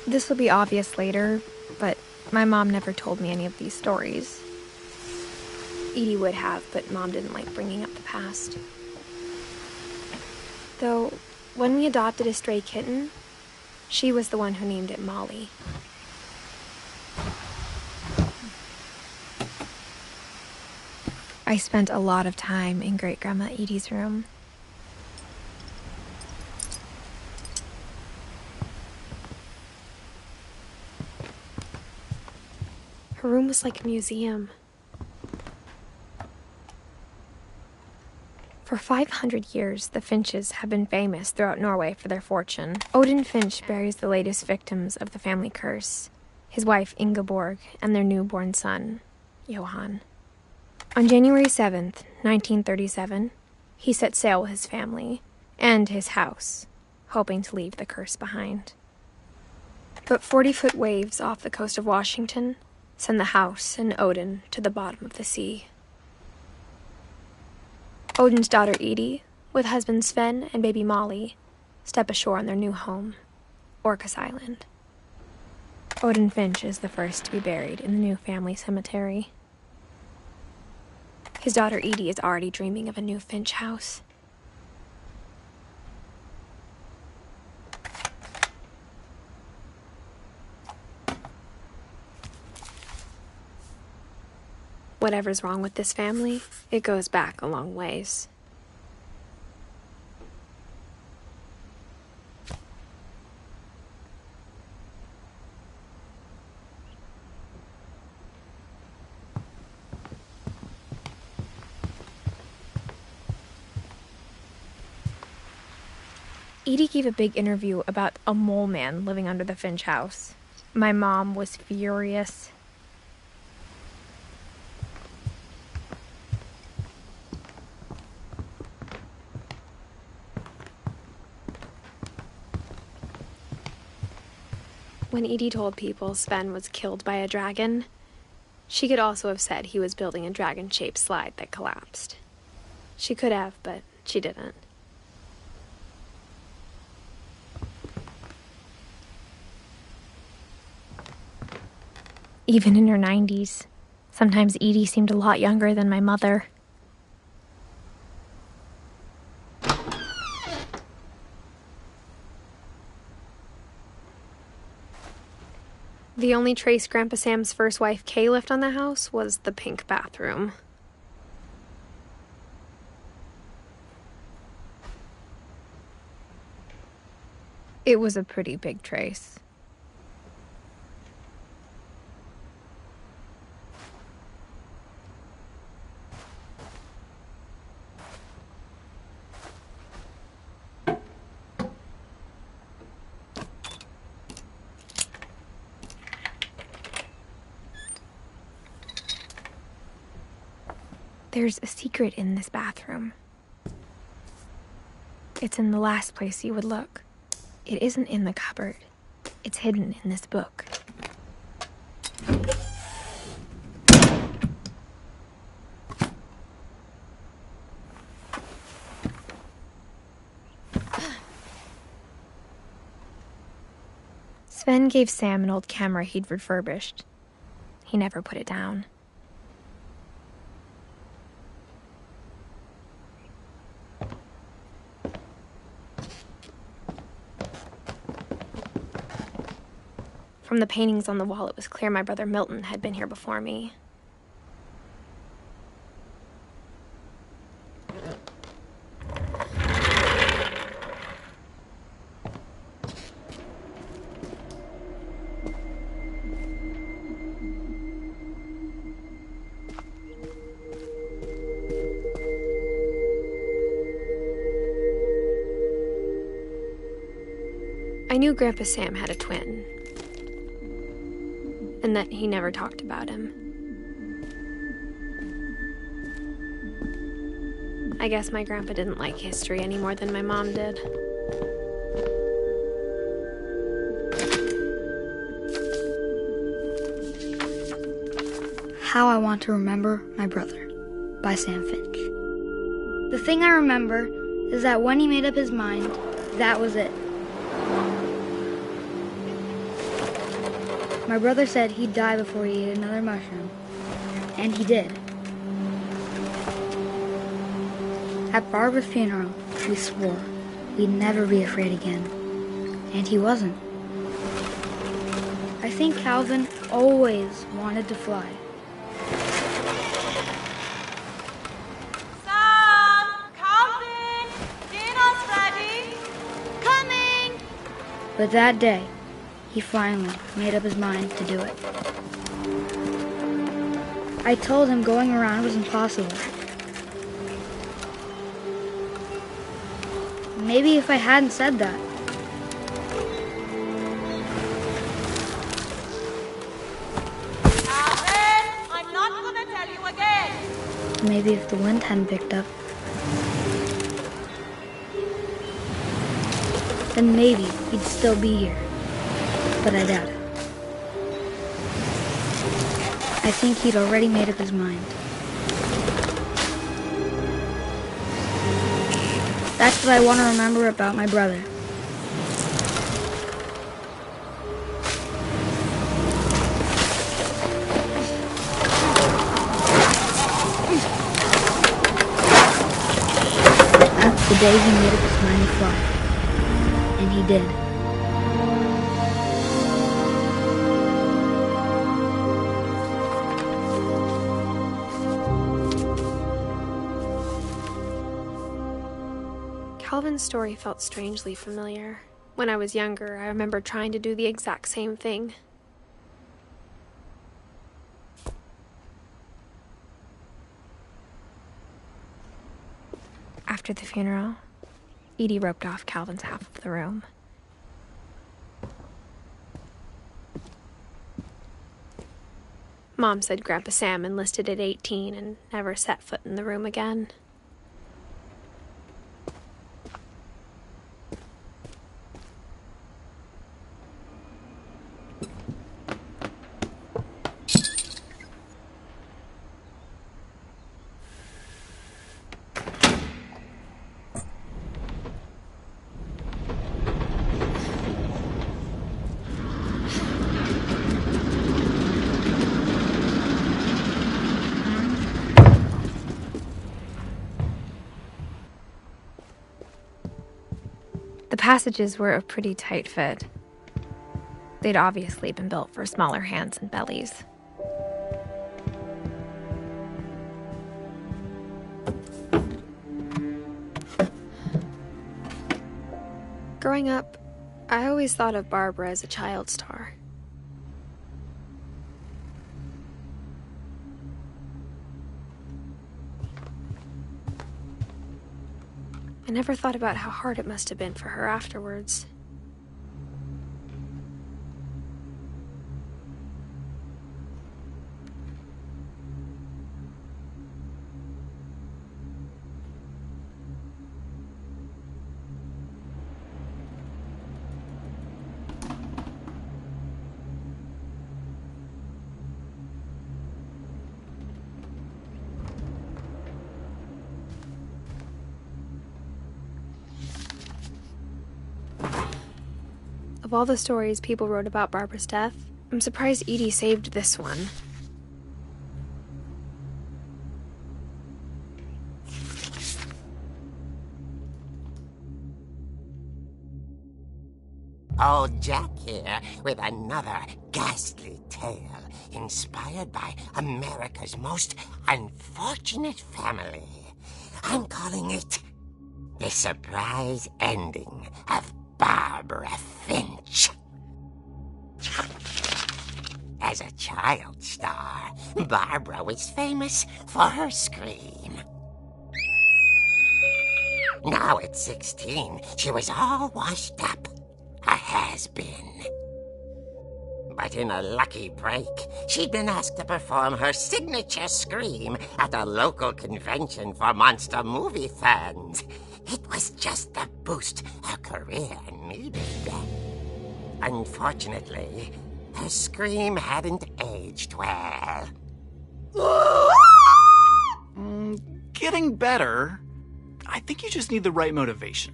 This will be obvious later, but my mom never told me any of these stories. Edie would have, but Mom didn't like bringing up the past. Though, when we adopted a stray kitten, she was the one who named it Molly. I spent a lot of time in Great-Grandma Edie's room. Her room was like a museum. For 500 years, the Finches have been famous throughout Norway for their fortune. Odin Finch buries the latest victims of the family curse, his wife Ingeborg and their newborn son, Johan. On January 7th, 1937, he set sail with his family and his house, hoping to leave the curse behind. But 40-foot waves off the coast of Washington send the house and Odin to the bottom of the sea. Odin's daughter Edie, with husband Sven and baby Molly, step ashore on their new home, Orcas Island. Odin Finch is the first to be buried in the new family cemetery. His daughter Edie is already dreaming of a new Finch house. Whatever's wrong with this family, it goes back a long ways. Edie gave a big interview about a mole man living under the Finch house. My mom was furious. When Edie told people Sven was killed by a dragon, she could also have said he was building a dragon-shaped slide that collapsed. She could have, but she didn't. Even in her 90s, sometimes Edie seemed a lot younger than my mother. The only trace Grandpa Sam's first wife, Kay, left on the house was the pink bathroom. It was a pretty big trace. There's a secret in this bathroom. It's in the last place you would look. It isn't in the cupboard. It's hidden in this book. Sven gave Sam an old camera he'd refurbished. He never put it down. From the paintings on the wall, it was clear my brother Milton had been here before me. I knew Grandpa Sam had a twin, and that he never talked about him. I guess my grandpa didn't like history any more than my mom did. How I Want to Remember My Brother by Sam Finch. The thing I remember is that when he made up his mind, that was it. My brother said he'd die before he ate another mushroom. And he did. At Barbara's funeral, we swore we'd never be afraid again. And he wasn't. I think Calvin always wanted to fly. Sam! Calvin! Dinner's ready! Coming! But that day, he finally made up his mind to do it. I told him going around was impossible. Maybe if I hadn't said that. Calvin! I'm not gonna tell you again! Maybe if the wind hadn't picked up. Then maybe he'd still be here. But I doubt it. I think he'd already made up his mind. That's what I want to remember about my brother. That's the day he made up his mind to fly. And he did. Calvin's story felt strangely familiar. When I was younger, I remember trying to do the exact same thing. After the funeral, Edie roped off Calvin's half of the room. Mom said Grandpa Sam enlisted at 18 and never set foot in the room again. The passages were a pretty tight fit. They'd obviously been built for smaller hands and bellies. Growing up, I always thought of Barbara as a child star. I never thought about how hard it must have been for her afterwards. Of all the stories people wrote about Barbara's death, I'm surprised Edie saved this one. Old Jack here with another ghastly tale inspired by America's most unfortunate family. I'm calling it The Surprise Ending of Barbara Finch. As a child star, Barbara was famous for her scream. Now at 16, she was all washed up, a has-been. But in a lucky break, she'd been asked to perform her signature scream at a local convention for monster movie fans. It was just the boost her career needed. Unfortunately, her scream hadn't aged well. Getting better. I think you just need the right motivation.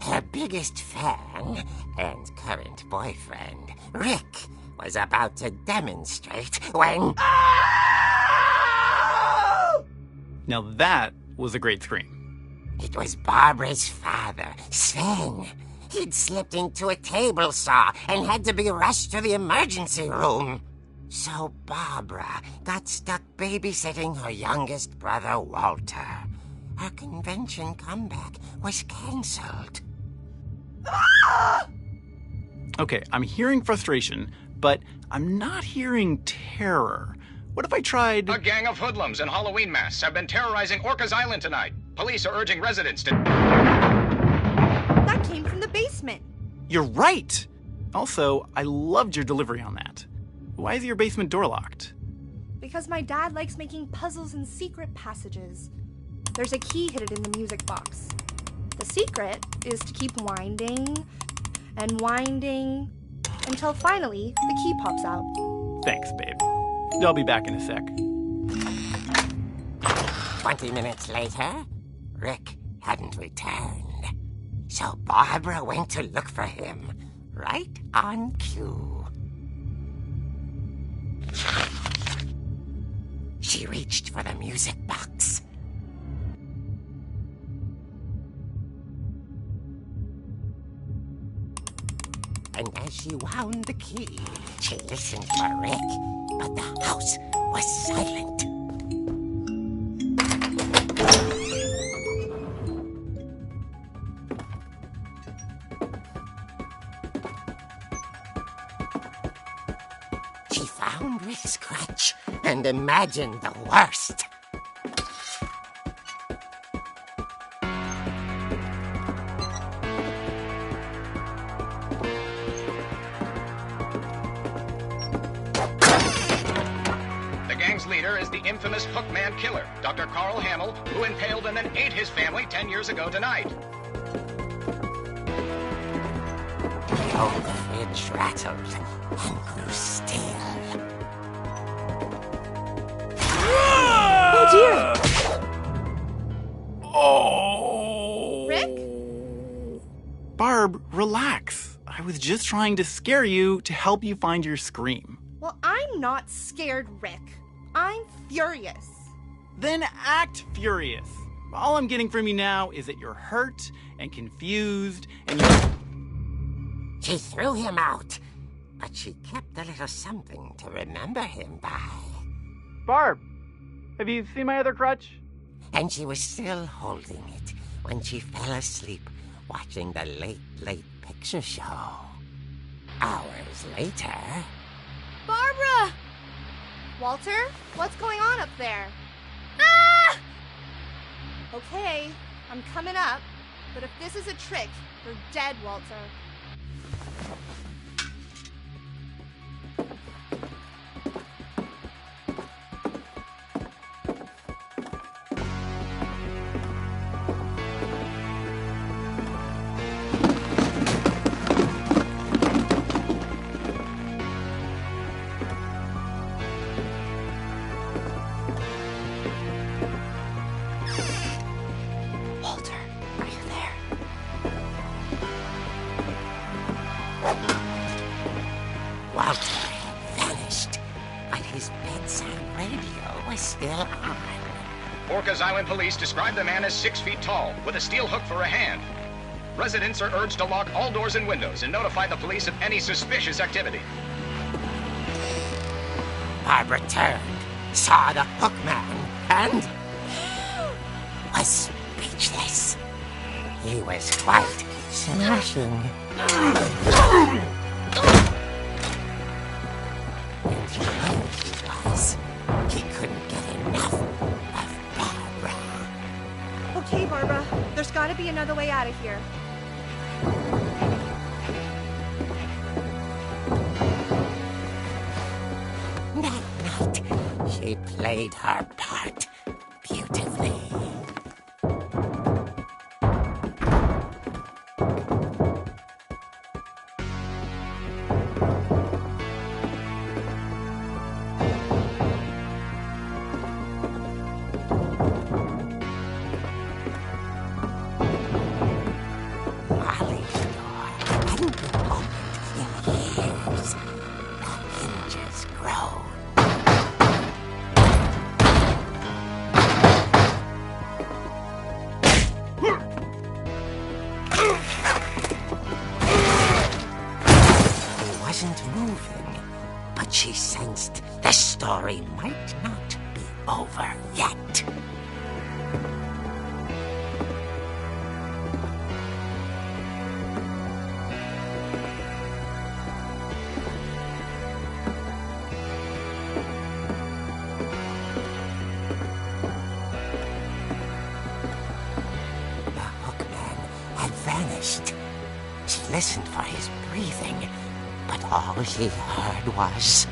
Her biggest fan and current boyfriend, Rick, was about to demonstrate when... Now that was a great scream. It was Barbara's father, Sven. He'd slipped into a table saw and had to be rushed to the emergency room. So Barbara got stuck babysitting her youngest brother, Walter. Her convention comeback was cancelled. Okay, I'm hearing frustration, but I'm not hearing terror. What if I tried... A gang of hoodlums in Halloween masks have been terrorizing Orcas Island tonight. Police are urging residents to... That came from the basement. You're right! Also, I loved your delivery on that. Why is your basement door locked? Because my dad likes making puzzles and secret passages. There's a key hidden in the music box. The secret is to keep winding and winding until finally the key pops out. Thanks, babe. I'll be back in a sec. 20 minutes later, Rick hadn't returned. So Barbara went to look for him, right on cue. She reached for the music box. And as she wound the key, she listened for Rick, but the house was silent. She found Rick's crutch and imagined the worst. Leader is the infamous Hookman killer, Dr. Carl Hamill, who impaled and then ate his family 10 years ago tonight. The old fridge rattled and grew still. Oh dear! Oh! Rick? Barb, relax. I was just trying to scare you to help you find your scream. Well, I'm not scared, Rick. I'm furious. Then act furious. All I'm getting from you now is that you're hurt and confused and you... She threw him out, but she kept a little something to remember him by. Barb, have you seen my other crutch? And she was still holding it when she fell asleep watching the Late Late Picture Show. Hours later... Barbara! Walter, what's going on up there? Ah! Okay, I'm coming up, but if this is a trick, you're dead, Walter. Walter had vanished, but his bedside radio was still on. Orcas Island police describe the man as 6 feet tall, with a steel hook for a hand. Residents are urged to lock all doors and windows and notify the police of any suspicious activity. Barbara turned, saw the hookman, and was speechless. He was quite smashing. And he was. He couldn't get enough of Barbara. Okay, Barbara, there's gotta be another way out of here. That night, she played her part beautifully. Molly's door hadn't been opened in years. The But she sensed the story might not be over yet. The hookman had vanished. She listened for his breathing, but all she heard was...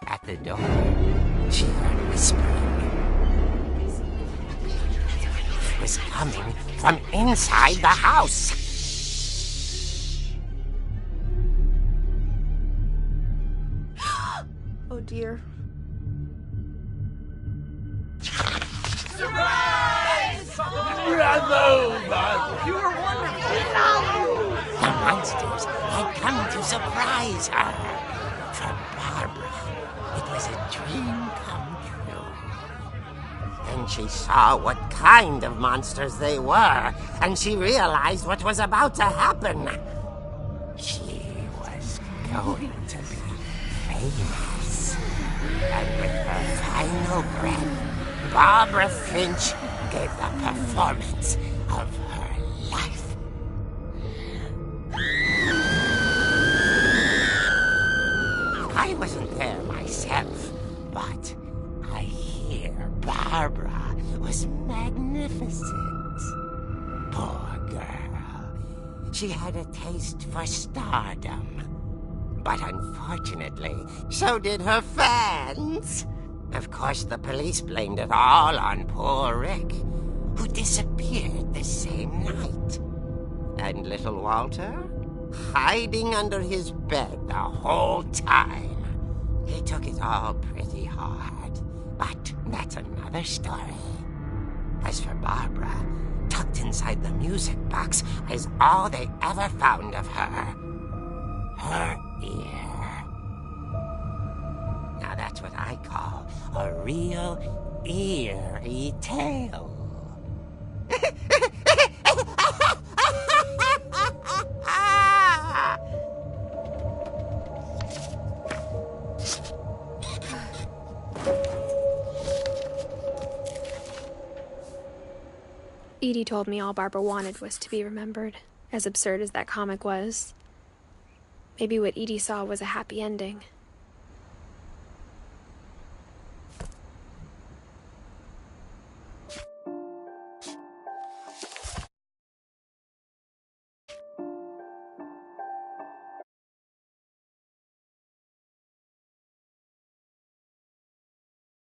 At the door, she heard whispering. It was coming from inside the house. Oh dear. The monsters had come to surprise her. For Barbara, it was a dream come true. Then she saw what kind of monsters they were, and she realized what was about to happen. She was going to be famous. And with her final breath, Barbara Finch gave the performance of her life. I wasn't there myself, but I hear Barbara was magnificent. Poor girl. She had a taste for stardom. But unfortunately, so did her fans. Of course, the police blamed it all on poor Rick, who disappeared the same night. And little Walter? Hiding under his bed the whole time. He took it all pretty hard, but that's another story. As for Barbara, tucked inside the music box is all they ever found of her. Her ear. Now that's what I call a real eerie tale. Edie told me all Barbara wanted was to be remembered, as absurd as that comic was. Maybe what Edie saw was a happy ending.